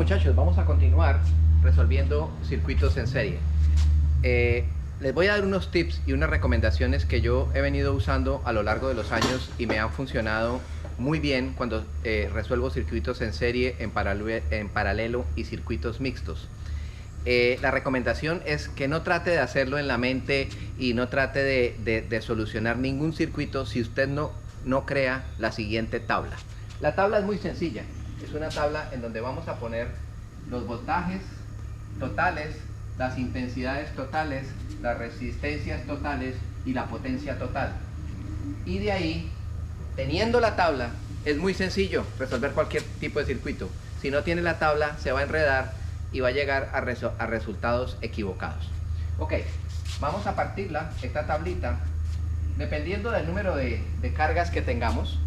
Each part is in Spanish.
muchachos, vamos a continuar resolviendo circuitos en serie. Les voy a dar unos tips y unas recomendaciones que yo he venido usando a lo largo de los años y me han funcionado muy bien cuando resuelvo circuitos en serie, en paralelo y circuitos mixtos. La recomendación es que no trate de hacerlo en la mente y no trate de solucionar ningún circuito si usted no crea la siguiente tabla. La tabla es muy sencilla, es una tabla en donde vamos a poner los voltajes totales, las intensidades totales, las resistencias totales y la potencia total. Y de ahí, teniendo la tabla, es muy sencillo resolver cualquier tipo de circuito. Si no tiene la tabla, se va a enredar y va a llegar a resultados equivocados. Ok, vamos a partirla, esta tablita, dependiendo del número de cargas que tengamos.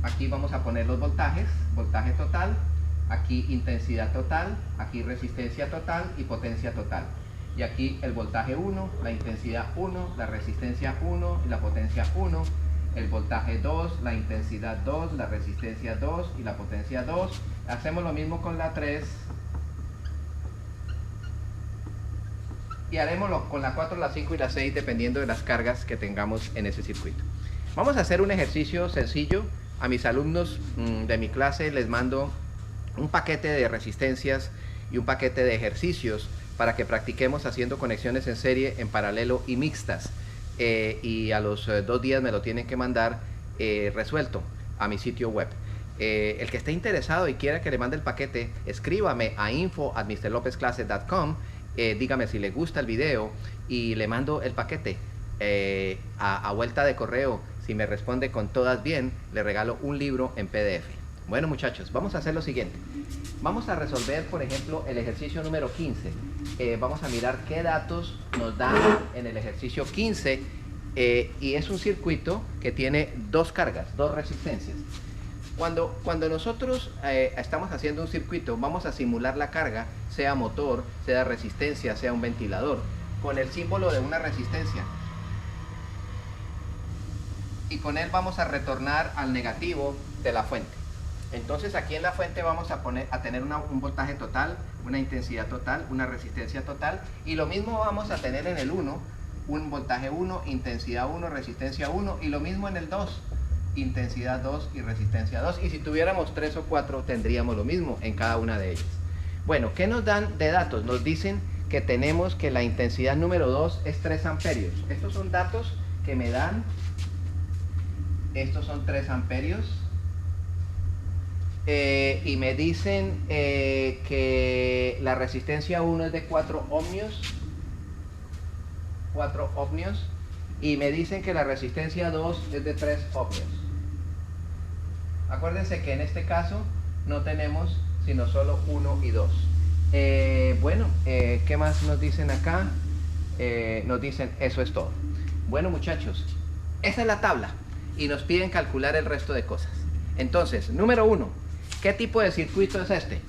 Aquí vamos a poner los voltajes, voltaje total, aquí intensidad total, aquí resistencia total y potencia total. Y aquí el voltaje 1, la intensidad 1, la resistencia 1 y la potencia 1, el voltaje 2, la intensidad 2, la resistencia 2 y la potencia 2. Hacemos lo mismo con la 3. Y haremoslo con la 4, la 5 y la 6 dependiendo de las cargas que tengamos en ese circuito. Vamos a hacer un ejercicio sencillo. A mis alumnos de mi clase les mando un paquete de resistencias y un paquete de ejercicios para que practiquemos haciendo conexiones en serie, en paralelo y mixtas. Y a los 2 días me lo tienen que mandar resuelto a mi sitio web. El que esté interesado y quiera que le mande el paquete, escríbame a info@mrlopezclasses.com. Dígame si le gusta el video y le mando el paquete a vuelta de correo. Si me responde con todas bien, le regalo un libro en PDF. Bueno muchachos, vamos a hacer lo siguiente. Vamos a resolver, por ejemplo, el ejercicio número 15. Vamos a mirar qué datos nos dan en el ejercicio 15. Y es un circuito que tiene 2 cargas, 2 resistencias. Cuando nosotros estamos haciendo un circuito, vamos a simular la carga, sea motor, sea resistencia, sea un ventilador, con el símbolo de una resistencia. Y con él vamos a retornar al negativo de la fuente. Entonces aquí en la fuente vamos a tener un voltaje total, una intensidad total, una resistencia total. Y lo mismo vamos a tener en el 1, un voltaje 1, intensidad 1, resistencia 1. Y lo mismo en el 2. Intensidad 2 y resistencia 2, y si tuviéramos 3 o 4 tendríamos lo mismo en cada una de ellas. Bueno, ¿qué nos dan de datos? Nos dicen que tenemos que la intensidad número 2 es 3 amperios. Estos son datos que me dan, estos son 3 amperios, y me dicen que la resistencia 1 es de 4 ohmios, 4 ohmios, y me dicen que la resistencia 2 es de 3 ohmios. Acuérdense que en este caso no tenemos sino solo 1 y 2. ¿Qué más nos dicen acá? Nos dicen eso es todo. Bueno muchachos, esa es la tabla y nos piden calcular el resto de cosas. Entonces, número 1, ¿qué tipo de circuito es este?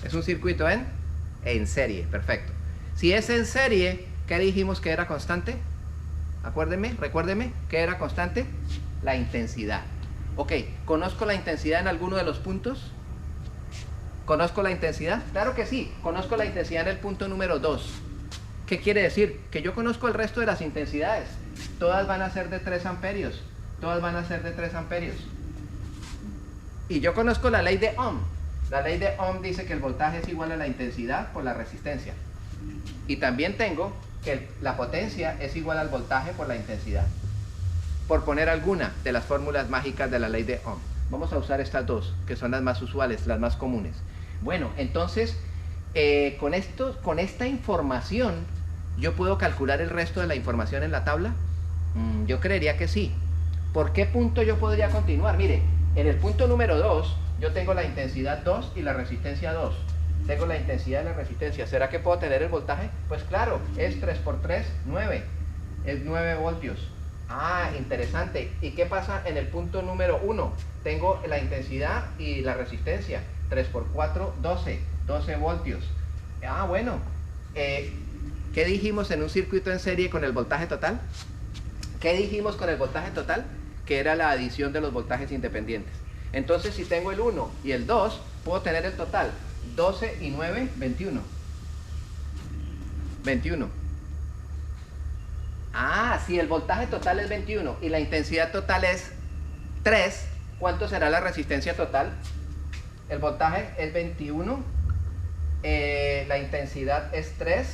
Es un circuito en serie, perfecto. Si es en serie, ¿qué dijimos que era constante? Recuérdeme, ¿qué era constante? La intensidad. Ok, ¿conozco la intensidad en alguno de los puntos? ¿Conozco la intensidad? Claro que sí, conozco la intensidad en el punto número 2. ¿Qué quiere decir? Que yo conozco el resto de las intensidades. Todas van a ser de 3 amperios. Todas van a ser de 3 amperios. Y yo conozco la ley de Ohm. La ley de Ohm dice que el voltaje es igual a la intensidad por la resistencia. Y también tengo que la potencia es igual al voltaje por la intensidad. Por poner alguna de las fórmulas mágicas de la ley de Ohm. Vamos a usar estas dos, que son las más usuales, las más comunes. Bueno, entonces, con esta información, ¿yo puedo calcular el resto de la información en la tabla? Yo creería que sí. ¿Por qué punto yo podría continuar? Mire, en el punto número 2, yo tengo la intensidad 2 y la resistencia 2. Tengo la intensidad y la resistencia. ¿Será que puedo tener el voltaje? Pues claro, es 3 por 3, 9. Es 9 voltios. Ah, interesante. ¿Y qué pasa en el punto número 1? Tengo la intensidad y la resistencia. 3 por 4, 12. 12 voltios. Ah, bueno. ¿Qué dijimos en un circuito en serie con el voltaje total? ¿Qué dijimos con el voltaje total? Que era la adición de los voltajes independientes. Entonces, si tengo el 1 y el 2, puedo tener el total. 12 y 9, 21. 21. Ah, si el voltaje total es 21 y la intensidad total es 3, ¿cuánto será la resistencia total? El voltaje es 21, la intensidad es 3.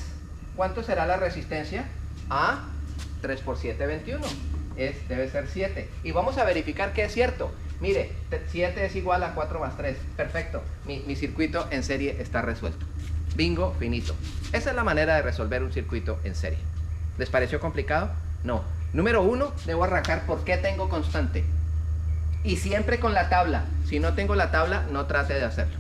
¿Cuánto será la resistencia? 3 por 7, 21. Debe ser 7. Y vamos a verificar que es cierto. Mire, 7 es igual a 4 más 3. Perfecto. Mi circuito en serie está resuelto. Bingo, finito. Esa es la manera de resolver un circuito en serie. ¿Les pareció complicado? No. Número 1, debo arrancar por qué tengo constante. Y siempre con la tabla. Si no tengo la tabla, no trate de hacerlo.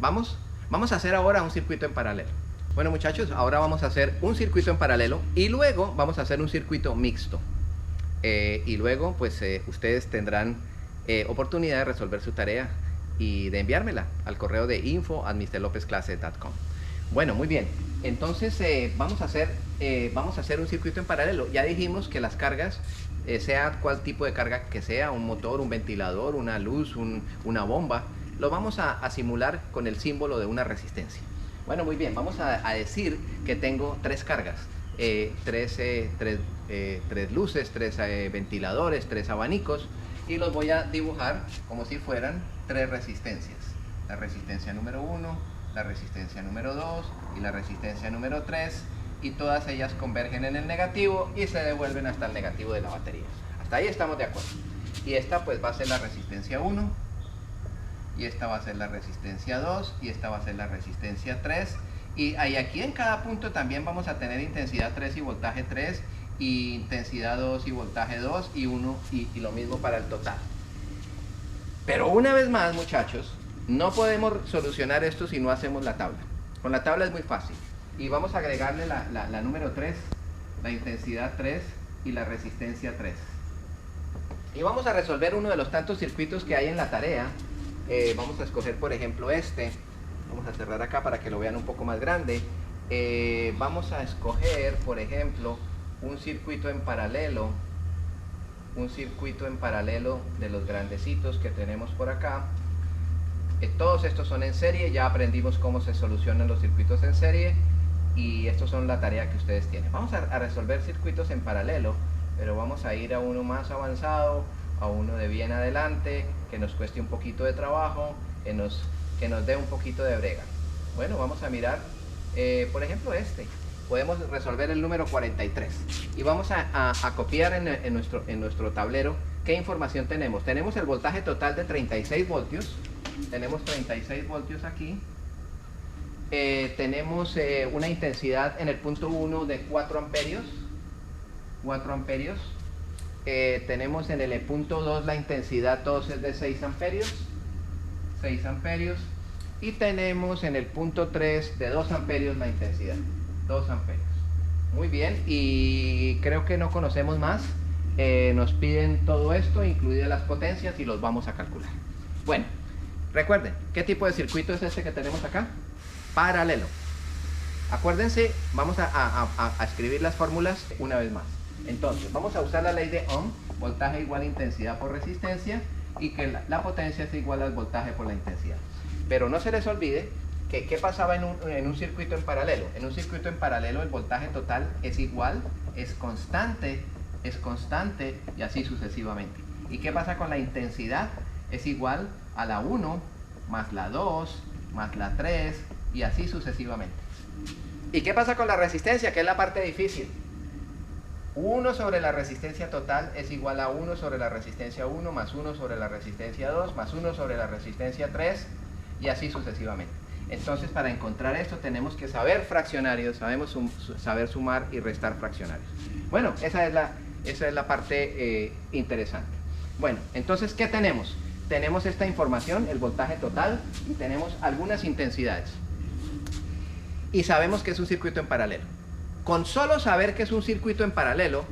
¿Vamos? Vamos a hacer ahora un circuito en paralelo. Bueno, muchachos, ahora vamos a hacer un circuito en paralelo y luego vamos a hacer un circuito mixto. Y luego, pues, ustedes tendrán oportunidad de resolver su tarea y de enviármela al correo de info@mrlopezclase.com. Bueno, muy bien. Entonces, vamos a hacer un circuito en paralelo. Ya dijimos que las cargas, sea cual tipo de carga que sea, un motor, un ventilador, una luz, una bomba, lo vamos a simular con el símbolo de una resistencia. Bueno, muy bien, vamos a decir que tengo 3 cargas, 3 luces, 3 ventiladores, 3 abanicos, y los voy a dibujar como si fueran 3 resistencias. La resistencia número 1, la resistencia número 2 y la resistencia número 3, y todas ellas convergen en el negativo y se devuelven hasta el negativo de la batería. Hasta ahí estamos de acuerdo. Y esta pues va a ser la resistencia 1, y esta va a ser la resistencia 2, y esta va a ser la resistencia 3, y aquí en cada punto también vamos a tener intensidad 3 y voltaje 3, y intensidad 2 y voltaje 2, y 1, y lo mismo para el total. Pero una vez más, muchachos, no podemos solucionar esto si no hacemos la tabla. Con la tabla es muy fácil. Y vamos a agregarle la número 3, la intensidad 3 y la resistencia 3. Y vamos a resolver uno de los tantos circuitos que hay en la tarea. Vamos a escoger, por ejemplo, este. Vamos a cerrar acá para que lo vean un poco más grande. Vamos a escoger, por ejemplo, un circuito en paralelo. Un circuito en paralelo de los grandecitos que tenemos por acá. Todos estos son en serie. Ya aprendimos cómo se solucionan los circuitos en serie. Y estos son la tarea que ustedes tienen. Vamos a resolver circuitos en paralelo, pero vamos a ir a uno más avanzado, a uno de bien adelante, que nos cueste un poquito de trabajo, que nos dé un poquito de brega. Bueno, vamos a mirar, por ejemplo, este. Podemos resolver el número 43 y vamos a copiar en nuestro tablero qué información tenemos. Tenemos el voltaje total de 36 voltios. Tenemos 36 voltios aquí. Tenemos una intensidad en el punto 1 de 4 amperios. 4 amperios. Tenemos en el punto 2 la intensidad 2 es de 6 amperios. 6 amperios. Y tenemos en el punto 3 de 2 amperios la intensidad. 2 amperios. Muy bien. Y creo que no conocemos más. Nos piden todo esto, incluidas las potencias, y los vamos a calcular. Bueno, recuerden, ¿qué tipo de circuito es este que tenemos acá? Paralelo. Acuérdense, vamos a escribir las fórmulas una vez más. Entonces, vamos a usar la ley de Ohm, voltaje igual a intensidad por resistencia, y que la potencia es igual al voltaje por la intensidad. Pero no se les olvide que ¿qué pasaba en un circuito en paralelo? En un circuito en paralelo el voltaje total es igual, es constante, y así sucesivamente. ¿Y qué pasa con la intensidad? Es igual a la 1 más la 2 más la 3, y así sucesivamente. ¿Y qué pasa con la resistencia? Que es la parte difícil. 1 sobre la resistencia total es igual a 1 sobre la resistencia 1 más 1 sobre la resistencia 2 más 1 sobre la resistencia 3, y así sucesivamente. Entonces, para encontrar esto tenemos que saber fraccionarios, saber sumar y restar fraccionarios. Bueno, esa es la parte interesante. Bueno, entonces, ¿qué tenemos? Tenemos esta información, el voltaje total, y tenemos algunas intensidades. Y sabemos que es un circuito en paralelo. Con solo saber que es un circuito en paralelo,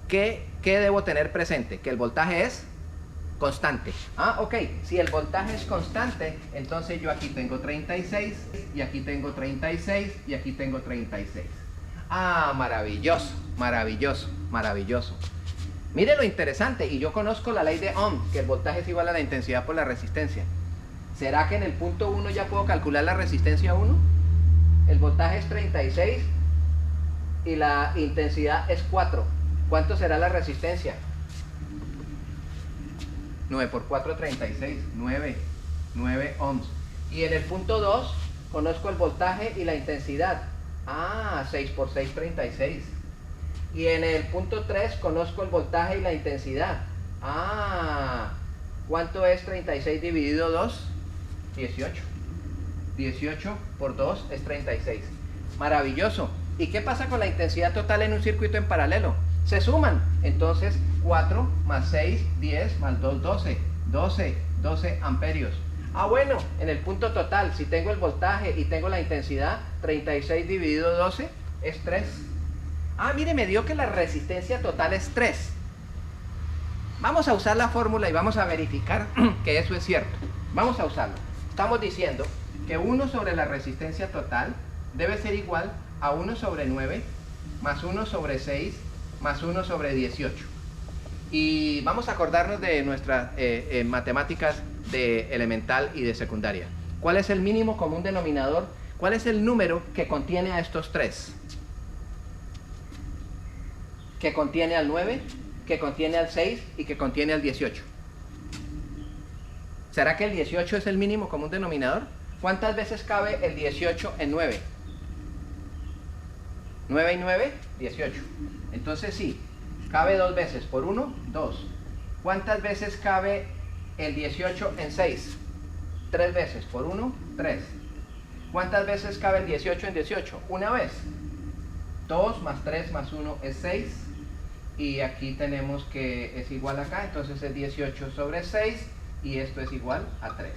¿qué debo tener presente? Que el voltaje es constante. Ok, si el voltaje es constante, entonces yo aquí tengo 36, y aquí tengo 36, y aquí tengo 36. Maravilloso, maravilloso, maravilloso. Mire lo interesante, y yo conozco la ley de Ohm, que el voltaje es igual a la intensidad por la resistencia. ¿Será que en el punto 1 ya puedo calcular la resistencia 1? El voltaje es 36 y la intensidad es 4. ¿Cuánto será la resistencia? 9 por 4, 36. 9 ohms. Y en el punto 2 conozco el voltaje y la intensidad. 6 por 6, 36. Y en el punto 3 conozco el voltaje y la intensidad. ¿Cuánto es 36 dividido 2? 18. 18 por 2 es 36. Maravilloso. ¿Y qué pasa con la intensidad total en un circuito en paralelo? Se suman. Entonces 4 más 6, 10 más 2, 12. 12 amperios. Bueno, en el punto total, si tengo el voltaje y tengo la intensidad, 36 dividido 12 es 3. Mire, me dio que la resistencia total es 3. Vamos a usar la fórmula y vamos a verificar que eso es cierto. Vamos a usarlo. Estamos diciendo que 1 sobre la resistencia total debe ser igual a 1 sobre 9 más 1 sobre 6 más 1 sobre 18. Y vamos a acordarnos de nuestras matemáticas de elemental y de secundaria. ¿Cuál es el mínimo común denominador? ¿Cuál es el número que contiene a estos tres? Que contiene al 9, que contiene al 6 y que contiene al 18. ¿Será que el 18 es el mínimo común denominador? ¿Cuántas veces cabe el 18 en 9? 9 y 9, 18. Entonces sí, cabe 2 veces. Por 1, 2. ¿Cuántas veces cabe el 18 en 6? 3 veces. Por 1, 3. ¿Cuántas veces cabe el 18 en 18? Una vez. 2 más 3 más 1 es 6. Y aquí tenemos que es igual acá, entonces es 18 sobre 6 y esto es igual a 3.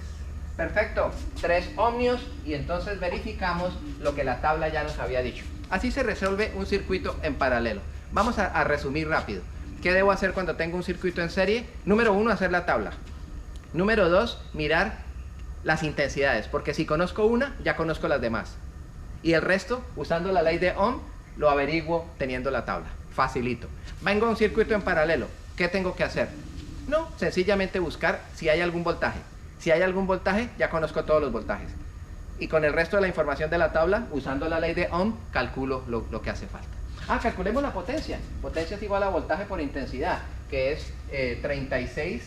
Perfecto, 3 ohmios y entonces verificamos lo que la tabla ya nos había dicho. Así se resuelve un circuito en paralelo. Vamos a resumir rápido. ¿Qué debo hacer cuando tengo un circuito en serie? Número 1, hacer la tabla. Número 2, mirar las intensidades, porque si conozco una, ya conozco las demás. Y el resto, usando la ley de Ohm, lo averiguo teniendo la tabla. Facilito. Vengo a un circuito en paralelo. ¿Qué tengo que hacer? No, sencillamente buscar si hay algún voltaje. Si hay algún voltaje, ya conozco todos los voltajes. Y con el resto de la información de la tabla, usando la ley de Ohm, calculo lo que hace falta. Calculemos la potencia. Potencia es igual a voltaje por intensidad, que es 36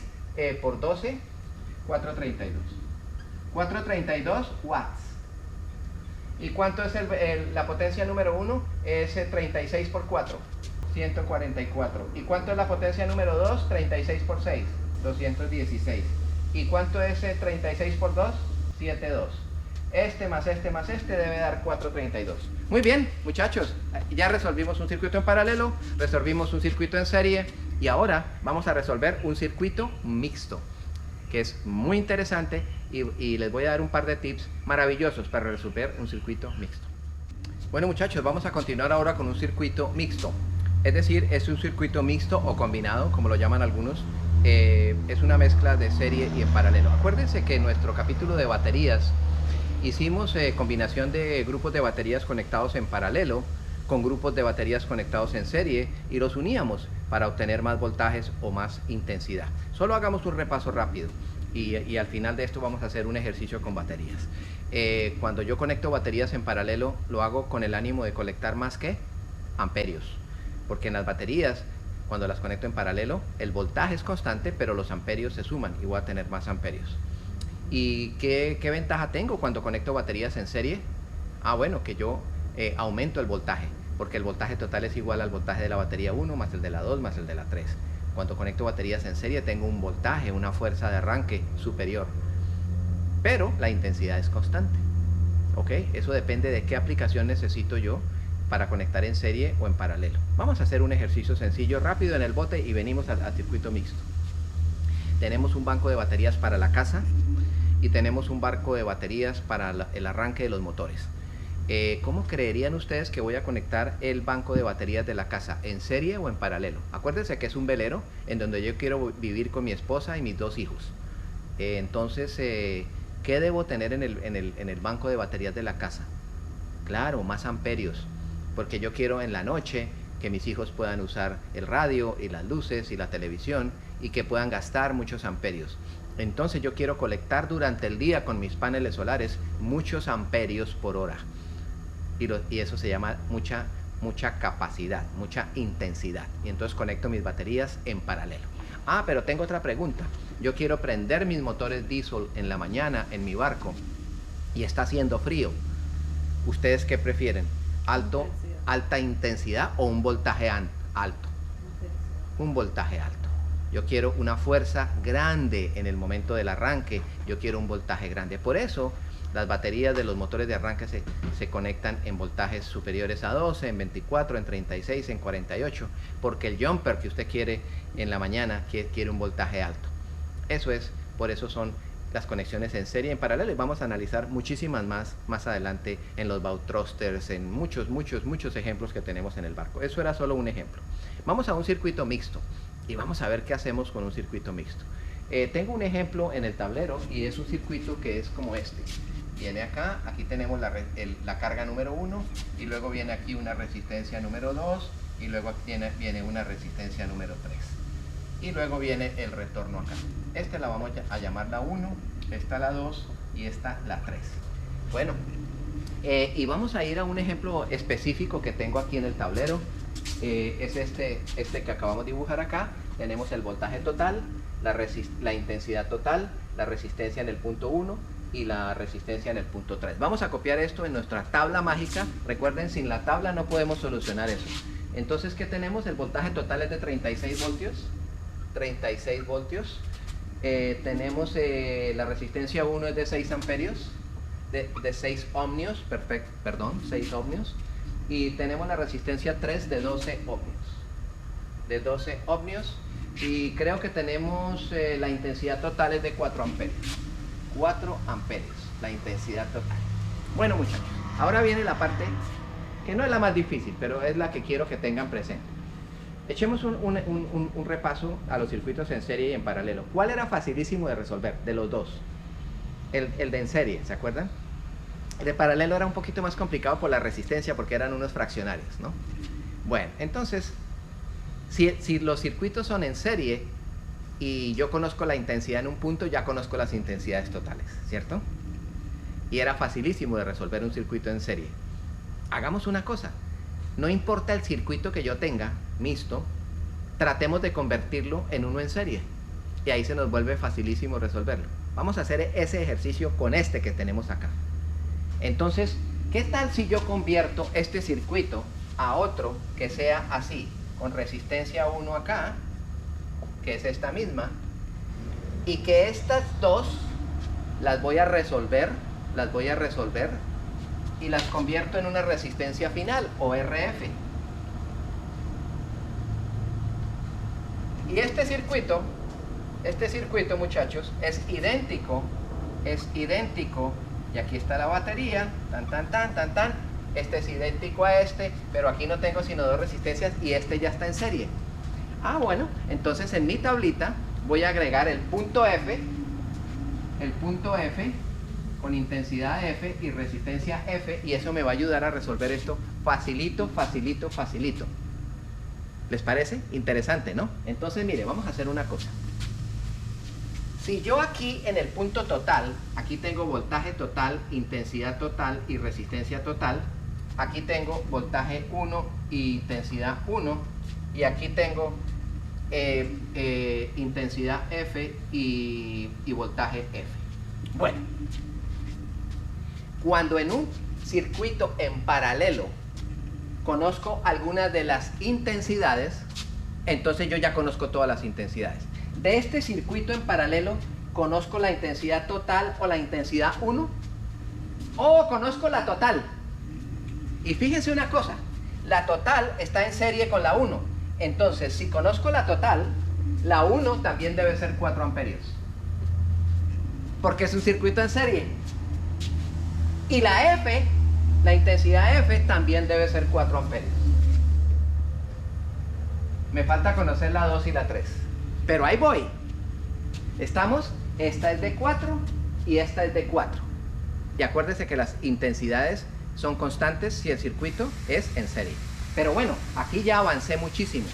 por 12, 432. 432 watts. ¿Y cuánto es la potencia número 1? Es 36 por 4, 144. ¿Y cuánto es la potencia número 2? 36 por 6, 216. ¿Y cuánto es 36 por 2? 72. Este más este más este debe dar 432. Muy bien, muchachos, ya resolvimos un circuito en paralelo, resolvimos un circuito en serie y ahora vamos a resolver un circuito mixto, que es muy interesante y les voy a dar un par de tips maravillosos para resolver un circuito mixto. Bueno, muchachos, vamos a continuar ahora con un circuito mixto. Es decir, es un circuito mixto o combinado, como lo llaman algunos. Es una mezcla de serie y en paralelo. Acuérdense que en nuestro capítulo de baterías hicimos combinación de grupos de baterías conectados en paralelo con grupos de baterías conectados en serie y los uníamos para obtener más voltajes o más intensidad. Solo hagamos un repaso rápido y al final de esto vamos a hacer un ejercicio con baterías. Cuando yo conecto baterías en paralelo, lo hago con el ánimo de colectar más que amperios, porque en las baterías, cuando las conecto en paralelo, el voltaje es constante, pero los amperios se suman y voy a tener más amperios. ¿Y qué ventaja tengo cuando conecto baterías en serie? Bueno, que yo aumento el voltaje, porque el voltaje total es igual al voltaje de la batería 1 más el de la 2 más el de la 3. Cuando conecto baterías en serie tengo un voltaje, una fuerza de arranque superior, pero la intensidad es constante. ¿Ok? Eso depende de qué aplicación necesito yo para conectar en serie o en paralelo. Vamos a hacer un ejercicio sencillo, rápido en el bote y venimos al circuito mixto. Tenemos un banco de baterías para la casa y tenemos un banco de baterías para el arranque de los motores. ¿Cómo creerían ustedes que voy a conectar el banco de baterías de la casa? ¿En serie o en paralelo? Acuérdense que es un velero en donde yo quiero vivir con mi esposa y mis 2 hijos. Entonces, ¿qué debo tener en el banco de baterías de la casa? Claro, más amperios, porque yo quiero en la noche que mis hijos puedan usar el radio y las luces y la televisión y que puedan gastar muchos amperios. Entonces yo quiero colectar durante el día con mis paneles solares muchos amperios por hora. Y eso se llama mucha capacidad, mucha intensidad. Y entonces conecto mis baterías en paralelo. Ah, pero tengo otra pregunta. Yo quiero prender mis motores diésel en la mañana en mi barco y está haciendo frío. ¿Ustedes qué prefieren? ¿Alta intensidad o un voltaje alto? Un voltaje alto. Yo quiero una fuerza grande en el momento del arranque. Yo quiero un voltaje grande. Por eso las baterías de los motores de arranque se conectan en voltajes superiores a 12, en 24, en 36, en 48, porque el jumper que usted quiere en la mañana quiere un voltaje alto. Eso es, por eso son las conexiones en serie y en paralelo, y vamos a analizar muchísimas más adelante en los bow thrusters, en muchos ejemplos que tenemos en el barco. Eso era solo un ejemplo. Vamos a un circuito mixto y vamos a ver qué hacemos con un circuito mixto. Tengo un ejemplo en el tablero y es un circuito que es como este. Viene acá, aquí tenemos la carga número 1 y luego viene aquí una resistencia número 2 y luego viene una resistencia número 3 y luego viene el retorno acá. Esta la vamos a llamar la 1, esta la 2 y esta la 3. Bueno, y vamos a ir a un ejemplo específico que tengo aquí en el tablero. Es este que acabamos de dibujar acá. Tenemos el voltaje total, la intensidad total, la resistencia en el punto 1 y la resistencia en el punto 3. Vamos a copiar esto en nuestra tabla mágica. Recuerden, sin la tabla no podemos solucionar eso. Entonces, ¿qué tenemos? El voltaje total es de 36 voltios. 36 voltios. Tenemos la resistencia 1 es de 6 amperios. De 6 ohmios, 6 ohmios. Y tenemos la resistencia 3 de 12 ohmios. De 12 ohmios. Y creo que tenemos la intensidad total es de 4 amperios. 4 amperios, la intensidad total. Bueno, muchachos, ahora viene la parte que no es la más difícil, pero es la que quiero que tengan presente. Echemos un repaso a los circuitos en serie y en paralelo. ¿Cuál era facilísimo de resolver de los dos? El de en serie, ¿se acuerdan? El de paralelo era un poquito más complicado por la resistencia, porque eran unos fraccionarios, ¿no? Bueno, entonces, si los circuitos son en serie y yo conozco la intensidad en un punto, ya conozco las intensidades totales, ¿cierto? Y era facilísimo de resolver un circuito en serie. Hagamos una cosa, no importa el circuito que yo tenga, mixto, tratemos de convertirlo en uno en serie. Y ahí se nos vuelve facilísimo resolverlo. Vamos a hacer ese ejercicio con este que tenemos acá. Entonces, ¿qué tal si yo convierto este circuito a otro que sea así, con resistencia 1 acá, que es esta misma, y que estas dos las voy a resolver y las convierto en una resistencia final, o RF? Y este circuito, muchachos, es idéntico, y aquí está la batería, este es idéntico a este, pero aquí no tengo sino dos resistencias y este ya está en serie. Ah, bueno, entonces en mi tablita voy a agregar el punto F con intensidad F y resistencia F, y eso me va a ayudar a resolver esto facilito. ¿Les parece? Interesante, ¿no? Entonces, mire, vamos a hacer una cosa. Si yo aquí en el punto total, aquí tengo voltaje total, intensidad total y resistencia total, aquí tengo voltaje 1 y intensidad 1, y aquí tengo intensidad F y voltaje F. Bueno, cuando en un circuito en paralelo conozco algunas de las intensidades, entonces yo ya conozco todas las intensidades. De este circuito en paralelo, ¿conozco la intensidad total o la intensidad 1? ¿O conozco la total? Y fíjense una cosa, la total está en serie con la 1. Entonces, si conozco la total, la 1 también debe ser 4 amperios. Porque es un circuito en serie. Y la F, la intensidad F, también debe ser 4 amperios. Me falta conocer la 2 y la 3. Pero ahí voy. Estamos, esta es de 4 y esta es de 4. Y acuérdense que las intensidades son constantes si el circuito es en serie. Pero bueno, aquí ya avancé muchísimo.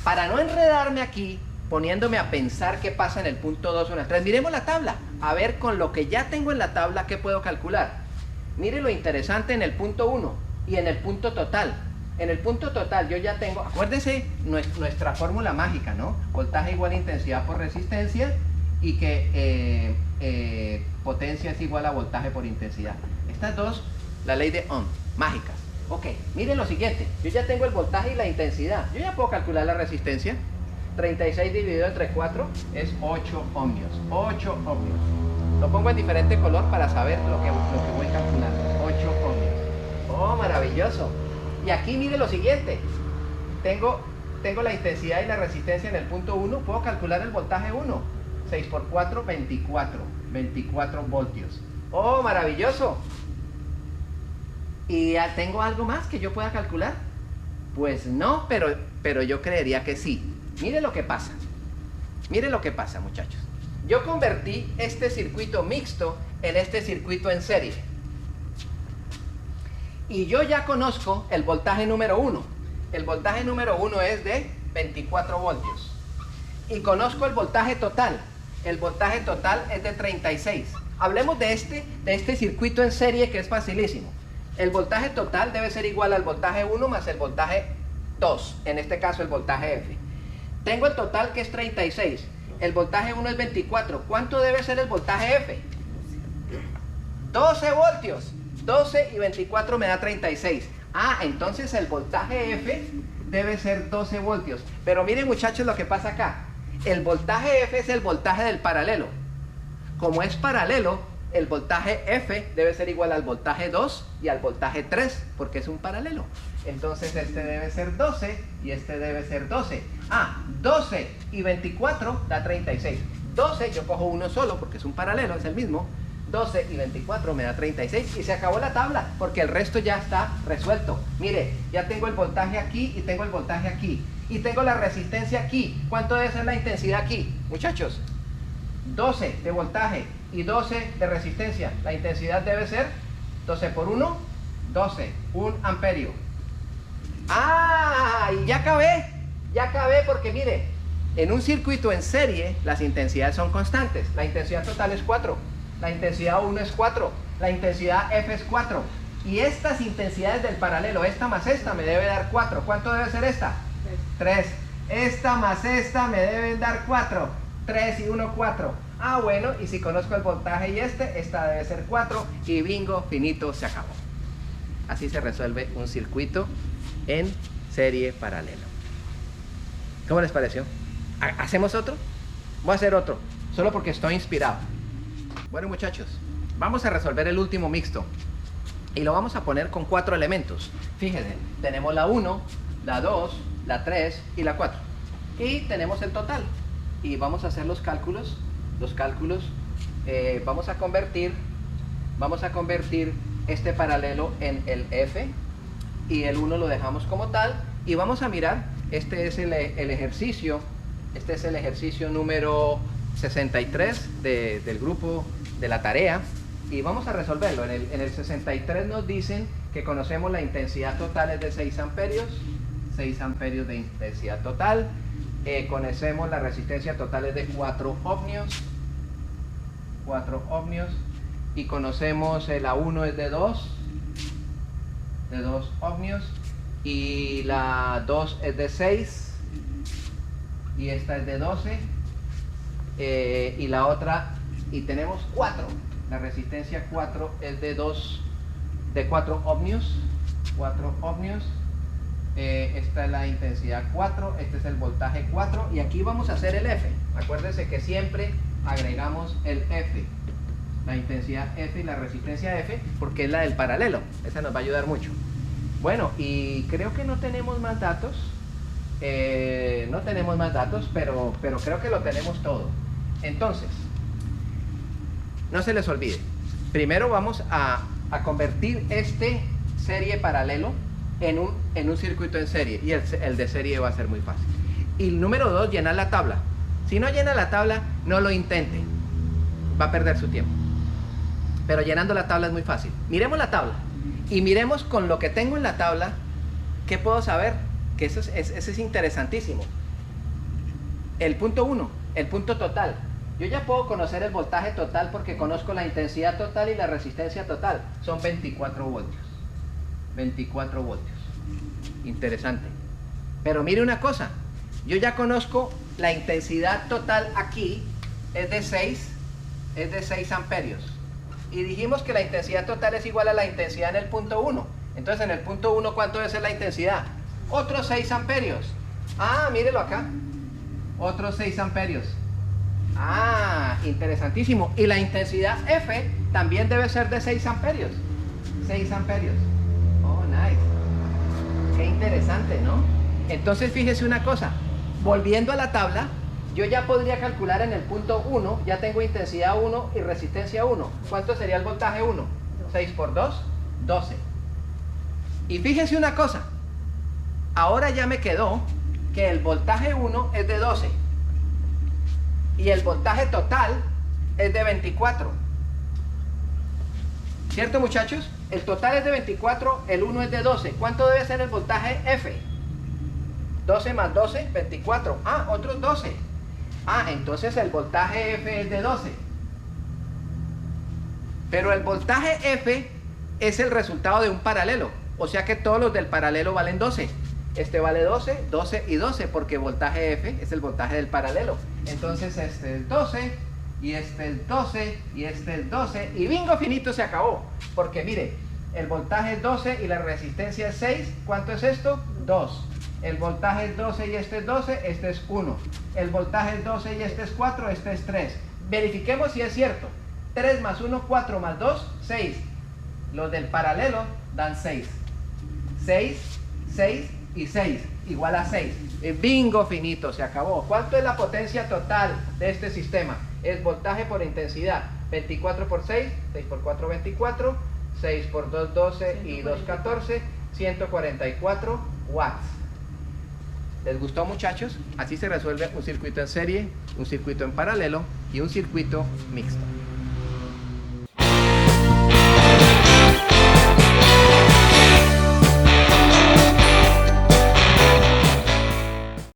Para no enredarme aquí, poniéndome a pensar qué pasa en el punto 2 o en el 3, miremos la tabla. A ver, con lo que ya tengo en la tabla, ¿qué puedo calcular? Mire lo interesante en el punto 1 y en el punto total. En el punto total yo ya tengo, acuérdense nuestra fórmula mágica, ¿no? Voltaje igual a intensidad por resistencia y que potencia es igual a voltaje por intensidad. Estas dos, la ley de Ohm, mágicas. Ok, miren lo siguiente, yo ya tengo el voltaje y la intensidad. Yo ya puedo calcular la resistencia. 36 dividido entre 4 es 8 ohmios. 8 ohmios. Lo pongo en diferente color para saber lo que voy calculando. 8 ohmios. Oh, maravilloso. Y aquí mire lo siguiente. Tengo la intensidad y la resistencia en el punto 1. Puedo calcular el voltaje 1. 6 por 4, 24. 24 voltios. Oh, maravilloso. ¿Y tengo algo más que yo pueda calcular? Pues no, pero yo creería que sí. Mire lo que pasa. Mire lo que pasa, muchachos. Yo convertí este circuito mixto en este circuito en serie. Y yo ya conozco el voltaje número 1. El voltaje número 1 es de 24 voltios. Y conozco el voltaje total. El voltaje total es de 36. Hablemos de este circuito en serie que es facilísimo. El voltaje total debe ser igual al voltaje 1 más el voltaje 2. En este caso el voltaje F. Tengo el total que es 36. El voltaje 1 es 24. ¿Cuánto debe ser el voltaje F? 12 voltios. 12 y 24 me da 36. Ah, entonces el voltaje F debe ser 12 voltios. Pero miren, muchachos, lo que pasa acá. El voltaje F es el voltaje del paralelo. Como es paralelo, el voltaje F debe ser igual al voltaje 2 y al voltaje 3, porque es un paralelo. Entonces este debe ser 12 y este debe ser 12. Ah, 12 y 24 da 36. 12, yo cojo uno solo porque es un paralelo, es el mismo. 12 y 24 me da 36 y se acabó la tabla porque el resto ya está resuelto. Mire, ya tengo el voltaje aquí y tengo el voltaje aquí. Y tengo la resistencia aquí. ¿Cuánto debe ser la intensidad aquí? Muchachos, 12 de voltaje y 12 de resistencia. La intensidad debe ser 12 por 1, 12, 1 amperio. ¡Ah! Y ya acabé porque mire, en un circuito en serie las intensidades son constantes. La intensidad total es 4, la intensidad 1 es 4, la intensidad F es 4. Y estas intensidades del paralelo, esta más esta, me debe dar 4. ¿Cuánto debe ser esta? 3. Esta más esta me deben dar 4. 3 y 1, 4. Ah, bueno, y si conozco el voltaje y esta debe ser 4 y bingo, finito, se acabó. Así se resuelve un circuito en serie paralelo. ¿Cómo les pareció? ¿Hacemos otro? Voy a hacer otro, solo porque estoy inspirado. Bueno, muchachos, vamos a resolver el último mixto y lo vamos a poner con 4 elementos. Fíjense, tenemos la 1, la 2, la 3 y la 4. Y tenemos el total. Y vamos a hacer los cálculos. Vamos a convertir este paralelo en el F y el 1 lo dejamos como tal y vamos a mirar, este es el ejercicio número 63 del grupo de la tarea y vamos a resolverlo. En el 63 nos dicen que conocemos la intensidad total es de 6 amperios, 6 amperios de intensidad total. Conocemos la resistencia total es de 4 ohmios, y conocemos la 1 es de 2 ohmios y la 2 es de 6 y esta es de 12 y la otra, y tenemos 4, la resistencia 4 es de 4 ohmios, esta es la intensidad 4, este es el voltaje 4 y aquí vamos a hacer el F. Acuérdense que siempre agregamos el F, la intensidad F y la resistencia F, porque es la del paralelo. Esa nos va a ayudar mucho. Bueno, y creo que no tenemos más datos, pero creo que lo tenemos todo. Entonces, no se les olvide, primero vamos a convertir este serie paralelo en un circuito en serie, y el de serie va a ser muy fácil. Y el número 2, llenar la tabla. Si no llena la tabla, no lo intente, va a perder su tiempo. Pero llenando la tabla es muy fácil. Miremos la tabla y miremos con lo que tengo en la tabla ¿qué puedo saber? Que eso es interesantísimo. El punto 1, el punto total. Yo ya puedo conocer el voltaje total porque conozco la intensidad total y la resistencia total. Son 24 voltios. 24 voltios. Interesante. Pero mire una cosa. Yo ya conozco la intensidad total aquí. Es de 6 amperios. Y dijimos que la intensidad total es igual a la intensidad en el punto 1. Entonces en el punto 1, ¿cuánto debe ser la intensidad? Otros 6 amperios. Ah, mírelo acá. Otros 6 amperios. Ah, interesantísimo. Y la intensidad F también debe ser de 6 amperios. 6 amperios. Oh, nice. Qué interesante, ¿no? Entonces fíjese una cosa. Volviendo a la tabla, yo ya podría calcular en el punto 1, ya tengo intensidad 1 y resistencia 1. ¿Cuánto sería el voltaje 1? 6 por 2, 12. Y fíjense una cosa. Ahora ya me quedó que el voltaje 1 es de 12. Y el voltaje total es de 24. ¿Cierto, muchachos? El total es de 24, el 1 es de 12. ¿Cuánto debe ser el voltaje F? 12 más 12, 24. Ah, otros 12. Ah, entonces el voltaje F es de 12. Pero el voltaje F es el resultado de un paralelo. O sea que todos los del paralelo valen 12. Este vale 12, 12 y 12 porque voltaje F es el voltaje del paralelo. Entonces este es 12 y este es 12 y este es 12 y bingo, finito, se acabó. Porque mire, el voltaje es 12 y la resistencia es 6. ¿Cuánto es esto? 2. El voltaje es 12 y este es 12, este es 1. El voltaje es 12 y este es 4, este es 3. Verifiquemos si es cierto. 3 más 1, 4 más 2, 6. Los del paralelo dan 6. 6, 6 y 6 igual a 6. Bingo, finito, se acabó. ¿Cuánto es la potencia total de este sistema? Es voltaje por intensidad. 24 por 6, 6 por 4, 24. 6 por 2, 12 y 2, 14. 144 watts. ¿Les gustó, muchachos? Así se resuelve un circuito en serie, un circuito en paralelo y un circuito mixto.